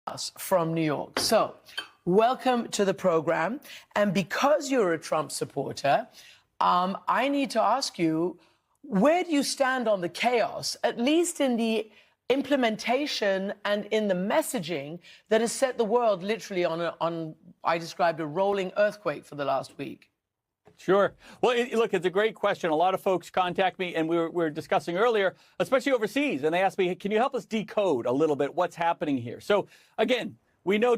us from New York. So, welcome to the program. And because you're a Trump supporter, I need to ask you, where do you stand on the chaos, at least in the implementation and in the messaging that has set the world literally on I described a rolling earthquake for the last week? Sure. Well, look, it's a great question. A lot of folks contact me, and we were discussing earlier, especially overseas, and they asked me, can you help us decode a little bit what's happening here? So, again, we know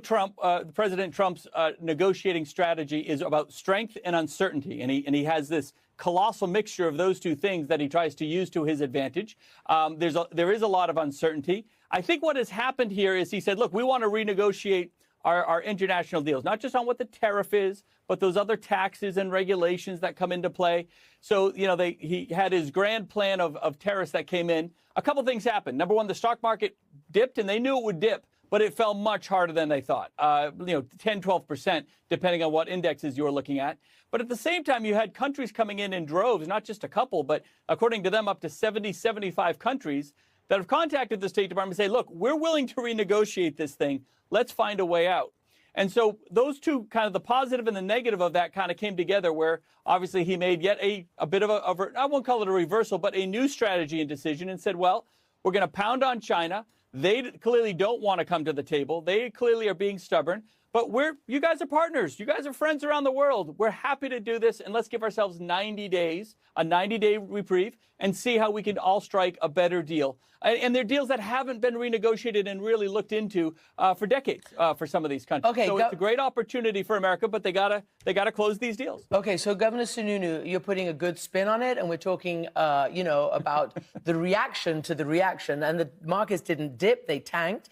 President Trump's negotiating strategy is about strength and uncertainty, and he has this colossal mixture of those two things that he tries to use to his advantage. There is a lot of uncertainty. I think what has happened here is he said, look, we want to renegotiate our international deals, not just on what the tariff is, but those other taxes and regulations that come into play. So, you know, he had his grand plan of tariffs that came in. A couple things happened. Number one, the stock market dipped, and they knew it would dip, but it fell much harder than they thought, 10, 12%, depending on what indexes you were looking at. But at the same time, you had countries coming in droves, not just a couple, but according to them, up to 70, 75 countries that have contacted the State Department and say, look, we're willing to renegotiate this thing. Let's find a way out. And so those two, kind of the positive and the negative of that, kind of came together, where obviously he made yet a bit of I won't call it a reversal, but a new strategy and decision, and said, well, we're going to pound on China. They clearly don't want to come to the table. They clearly are being stubborn. But you guys are partners. You guys are friends around the world. We're happy to do this, and let's give ourselves 90 days, a 90-day reprieve, and see how we can all strike a better deal. And they're deals that haven't been renegotiated and really looked into for decades for some of these countries. Okay, so it's a great opportunity for America, but they gotta close these deals. Okay, so Governor Sununu, you're putting a good spin on it, and we're talking, about the reaction to the reaction, and the markets didn't dip; they tanked.